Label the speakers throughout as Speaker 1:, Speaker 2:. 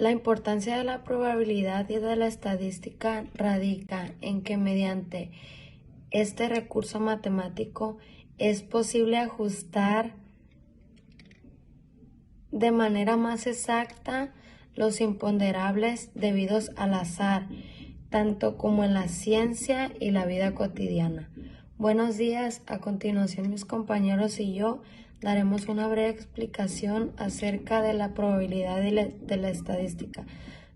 Speaker 1: La importancia de la probabilidad y de la estadística radica en que mediante este recurso matemático es posible ajustar de manera más exacta los imponderables debidos al azar, tanto como en la ciencia y la vida cotidiana. Buenos días, a continuación mis compañeros y yo daremos una breve explicación acerca de la probabilidad y de la estadística.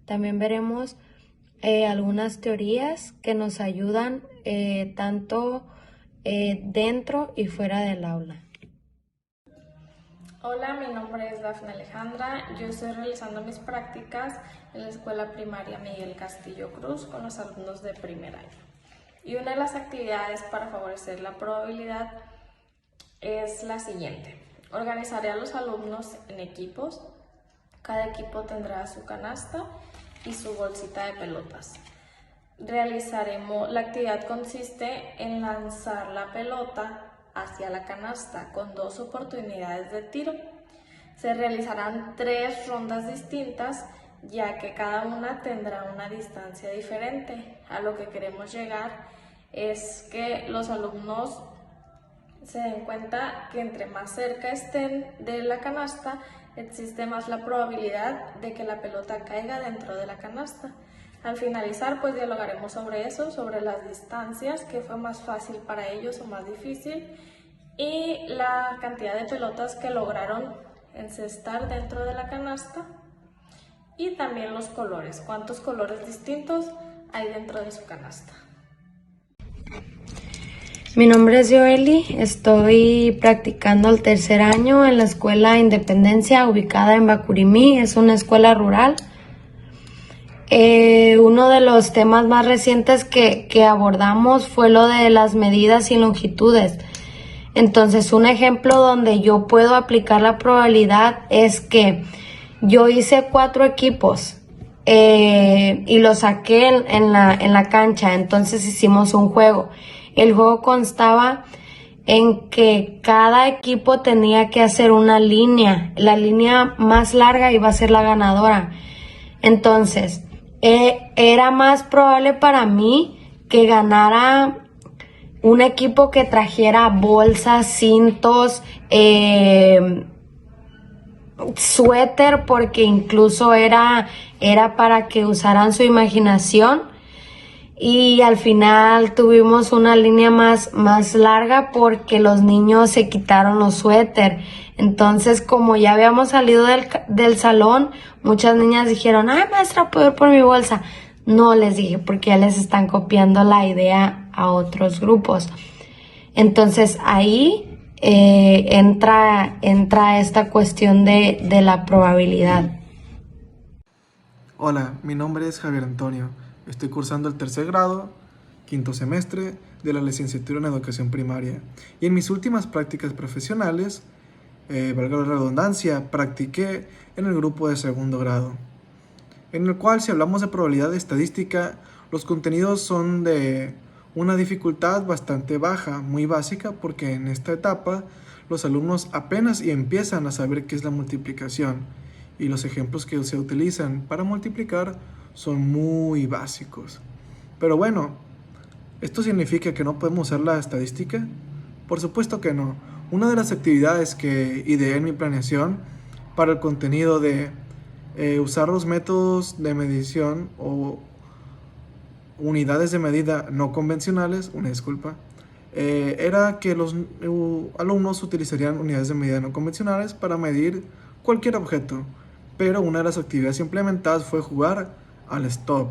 Speaker 1: También veremos algunas teorías que nos ayudan tanto dentro y fuera del aula.
Speaker 2: Hola, mi nombre es Dafne Alejandra. Yo estoy realizando mis prácticas en la Escuela Primaria Miguel Castillo Cruz con los alumnos de primer año. Y una de las actividades para favorecer la probabilidad es la siguiente. Organizaré a los alumnos en equipos. Cada equipo tendrá su canasta y su bolsita de pelotas. La actividad consiste en lanzar la pelota hacia la canasta con 2 oportunidades de tiro. Se realizarán 3 rondas distintas, ya que cada una tendrá una distancia diferente. A lo que queremos llegar es que los alumnos se den cuenta que entre más cerca estén de la canasta, existe más la probabilidad de que la pelota caiga dentro de la canasta. Al finalizar, pues dialogaremos sobre eso, sobre las distancias, qué fue más fácil para ellos o más difícil, y la cantidad de pelotas que lograron encestar dentro de la canasta, y también los colores, cuántos colores distintos hay dentro de su canasta.
Speaker 1: Mi nombre es Joeli, estoy practicando el tercer año en la Escuela Independencia, ubicada en Bacurimí, es una escuela rural. Uno de los temas más recientes que abordamos fue lo de las medidas y longitudes. Entonces, un ejemplo donde yo puedo aplicar la probabilidad es que yo hice 4 equipos y los saqué en la cancha. Entonces hicimos un juego. El juego constaba en que cada equipo tenía que hacer una línea. La línea más larga iba a ser la ganadora. Entonces, era más probable para mí que ganara un equipo que trajera bolsas, cintos, suéter, porque incluso era para que usaran su imaginación. Y al final tuvimos una línea más larga porque los niños se quitaron los suéter. Entonces, como ya habíamos salido del salón, muchas niñas dijeron, ay maestra, ¿puedo ir por mi bolsa? No, les dije, porque ya les están copiando la idea a otros grupos. Entonces ahí entra esta cuestión de la probabilidad.
Speaker 3: Hola, mi nombre es Javier Antonio. Estoy cursando el tercer grado, 5º semestre de la licenciatura en educación primaria. Y en mis últimas prácticas profesionales, valga la redundancia, practiqué en el grupo de segundo grado, en el cual, si hablamos de probabilidad estadística, los contenidos son de una dificultad bastante baja, muy básica, porque en esta etapa los alumnos apenas empiezan a saber qué es la multiplicación, y los ejemplos que se utilizan para multiplicar son muy básicos. Pero bueno, ¿esto significa que no podemos usar la estadística? Por supuesto que no. Una de las actividades que ideé en mi planeación para el contenido de usar los métodos de medición o unidades de medida no convencionales, era que los alumnos utilizarían unidades de medida no convencionales para medir cualquier objeto. Pero una de las actividades implementadas fue jugar al stop.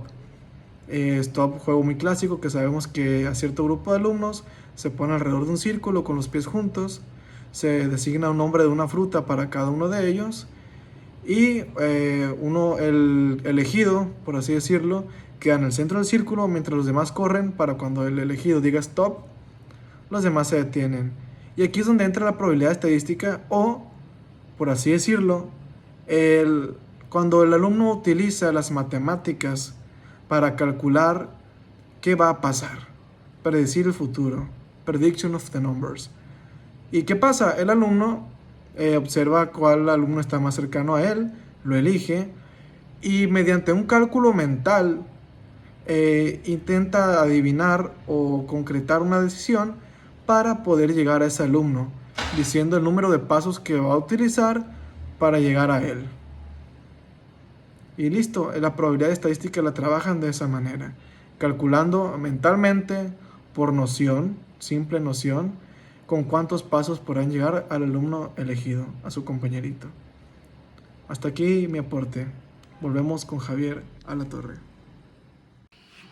Speaker 3: Stop, juego muy clásico que sabemos que a cierto grupo de alumnos se pone alrededor de un círculo con los pies juntos, se designa un nombre de una fruta para cada uno de ellos y el elegido, por así decirlo, queda en el centro del círculo mientras los demás corren para cuando el elegido diga stop, los demás se detienen. Y aquí es donde entra la probabilidad estadística o, por así decirlo, cuando el alumno utiliza las matemáticas para calcular qué va a pasar, predecir el futuro, prediction of the numbers. ¿Y qué pasa? El alumno observa cuál alumno está más cercano a él, lo elige, y mediante un cálculo mental intenta adivinar o concretar una decisión para poder llegar a ese alumno, diciendo el número de pasos que va a utilizar para llegar a él. Y listo, la probabilidad estadística la trabajan de esa manera, calculando mentalmente por noción, simple noción, con cuántos pasos podrán llegar al alumno elegido, a su compañerito. Hasta aquí mi aporte. Volvemos con Javier a la torre.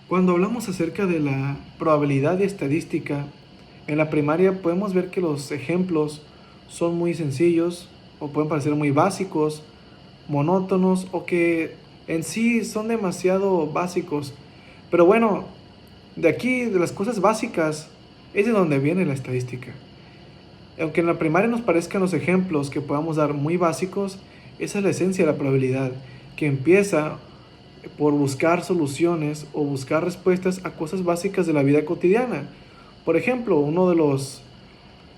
Speaker 3: Cuando hablamos acerca de la probabilidad y estadística, en la primaria podemos ver que los ejemplos son muy sencillos o pueden parecer muy básicos, monótonos o que en sí son demasiado básicos. Pero bueno, de aquí, de las cosas básicas, es de donde viene la estadística. Aunque en la primaria nos parezcan los ejemplos que podamos dar muy básicos, esa es la esencia de la probabilidad, que empieza por buscar soluciones o buscar respuestas a cosas básicas de la vida cotidiana. Por ejemplo, uno de los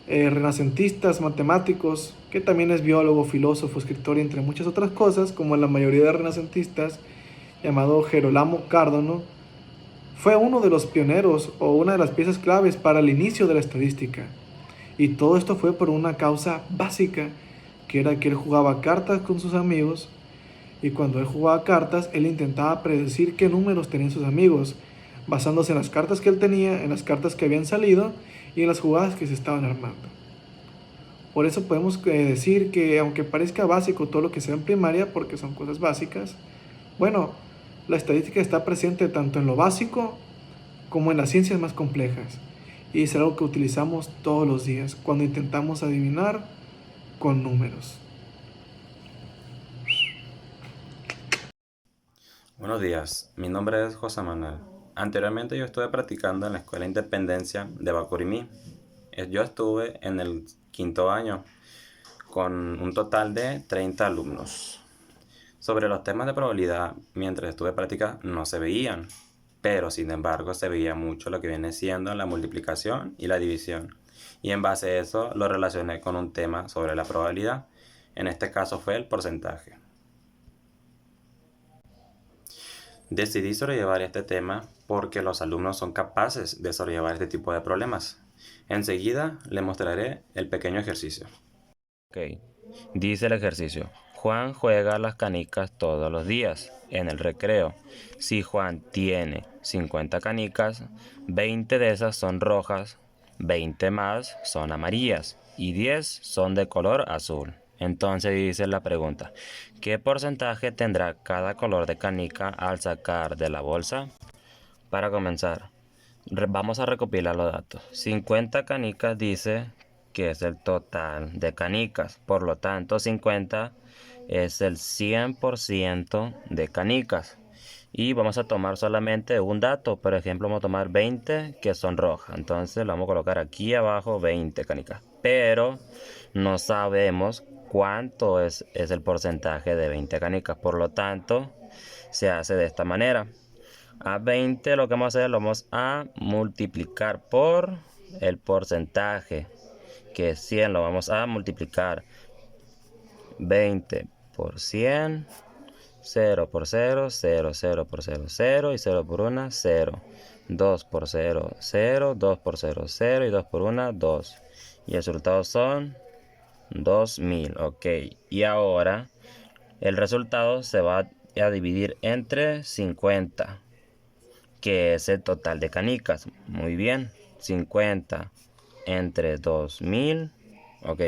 Speaker 3: renacentistas matemáticos, que también es biólogo, filósofo, escritor y entre muchas otras cosas, como la mayoría de renacentistas, llamado Gerolamo Cardano, fue uno de los pioneros o una de las piezas claves para el inicio de la estadística. Y todo esto fue por una causa básica, que era que él jugaba cartas con sus amigos, y cuando él jugaba cartas, él intentaba predecir qué números tenían sus amigos, basándose en las cartas que él tenía, en las cartas que habían salido y en las jugadas que se estaban armando. Por eso podemos decir que aunque parezca básico todo lo que sea en primaria, porque son cosas básicas, bueno, la estadística está presente tanto en lo básico como en las ciencias más complejas. Y es algo que utilizamos todos los días cuando intentamos adivinar con números.
Speaker 4: Buenos días, mi nombre es José Manuel. Anteriormente yo estuve practicando en la Escuela Independencia de Bacurimí. Yo estuve en el 5º año con un total de 30 alumnos. Sobre los temas de probabilidad, mientras estuve práctica no se veían, pero sin embargo se veía mucho lo que viene siendo la multiplicación y la división. Y en base a eso lo relacioné con un tema sobre la probabilidad. En este caso fue el porcentaje. Decidí sobrellevar este tema porque los alumnos son capaces de sobrellevar este tipo de problemas. Enseguida les mostraré el pequeño ejercicio. Ok, dice el ejercicio. Juan juega a las canicas todos los días en el recreo. Si Juan tiene 50 canicas, 20 de esas son rojas, 20 más son amarillas y 10 son de color azul. Entonces dice la pregunta, ¿qué porcentaje tendrá cada color de canica al sacar de la bolsa? Para comenzar, vamos a recopilar los datos. 50 canicas dice que es el total de canicas. Por lo tanto, 50 es el 100% de canicas. Y vamos a tomar solamente un dato. Por ejemplo, vamos a tomar 20 que son rojas. Entonces lo vamos a colocar aquí abajo 20 canicas. Pero no sabemos cuánto es el porcentaje de 20 canicas. Por lo tanto, se hace de esta manera. A 20 lo que vamos a hacer, lo vamos a multiplicar por el porcentaje, que es 100. Lo vamos a multiplicar 20 por 100, 0 por 0, 0, 0 por 0, 0 y 0 por 1, 0. 2 por 0, 0, 2 por 0, 0 y 2 por 1, 2. Y el resultado son 2000, ok. Y ahora el resultado se va a dividir entre 50, que es el total de canicas. Muy bien, 50 entre 2000, ok.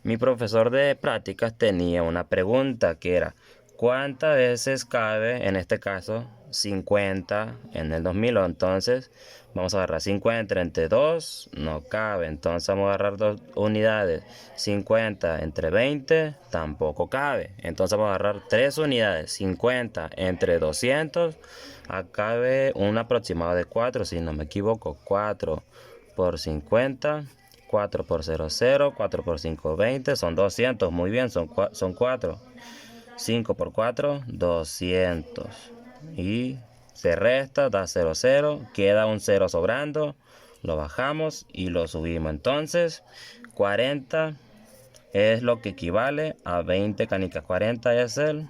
Speaker 4: Mi profesor de prácticas tenía una pregunta que era, ¿cuántas veces cabe, en este caso, 50 en el 2000? Entonces, vamos a agarrar 50 entre 2, no cabe. Entonces, vamos a agarrar 2 unidades. 50 entre 20, tampoco cabe. Entonces, vamos a agarrar 3 unidades. 50 entre 200, acá cabe un aproximado de 4, si no me equivoco. 4 por 50. 4 por 0, 0, 4 por 5, 20, son 200, muy bien, son 4. 5 por 4, 200. Y se resta, da 0, 0, queda un 0 sobrando, lo bajamos y lo subimos. Entonces, 40 es lo que equivale a 20 canicas. 40 es el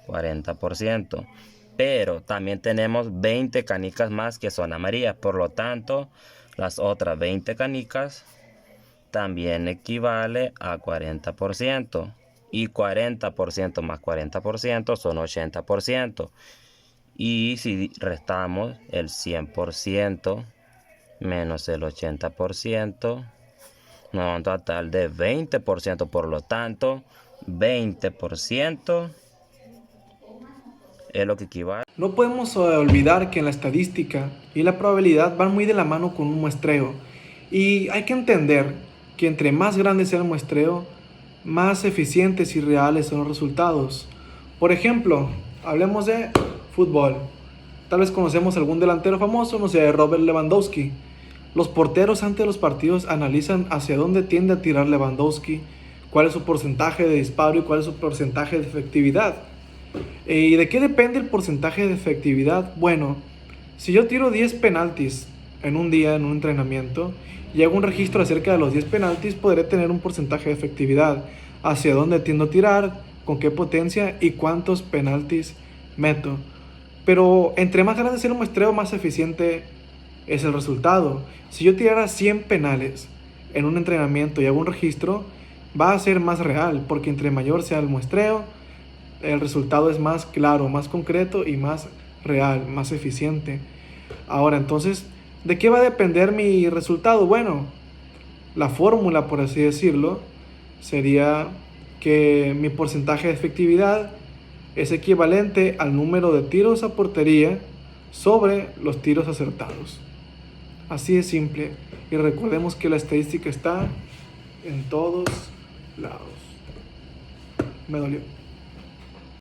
Speaker 4: 40%. Pero también tenemos 20 canicas más que son amarillas. Por lo tanto, las otras 20 canicas también equivale a 40%. Y 40% más 40% son 80%. Y si restamos el 100% menos el 80%, nos da un total de 20%. Por lo tanto, 20% es lo que equivale.
Speaker 3: No podemos olvidar que en la estadística y la probabilidad van muy de la mano con un muestreo. Y hay que entender que entre más grande sea el muestreo, más eficientes y reales son los resultados. Por ejemplo, hablemos de fútbol. Tal vez conocemos algún delantero famoso, no sé, Robert Lewandowski. Los porteros antes de los partidos analizan hacia dónde tiende a tirar Lewandowski, cuál es su porcentaje de disparo y cuál es su porcentaje de efectividad. ¿Y de qué depende el porcentaje de efectividad? Bueno, si yo tiro 10 penaltis en un día, en un entrenamiento, y hago un registro acerca de los 10 penaltis, podré tener un porcentaje de efectividad, hacia dónde tiendo a tirar, con qué potencia y cuántos penaltis meto. Pero entre más grande sea el muestreo, más eficiente es el resultado. Si yo tirara 100 penales en un entrenamiento y hago un registro, va a ser más real, porque entre mayor sea el muestreo, el resultado es más claro, más concreto y más real, más eficiente. Ahora, entonces, ¿de qué va a depender mi resultado? Bueno, la fórmula, por así decirlo, sería que mi porcentaje de efectividad es equivalente al número de tiros a portería sobre los tiros acertados. Así de simple. Y recordemos que la estadística está en todos lados. Me dolió.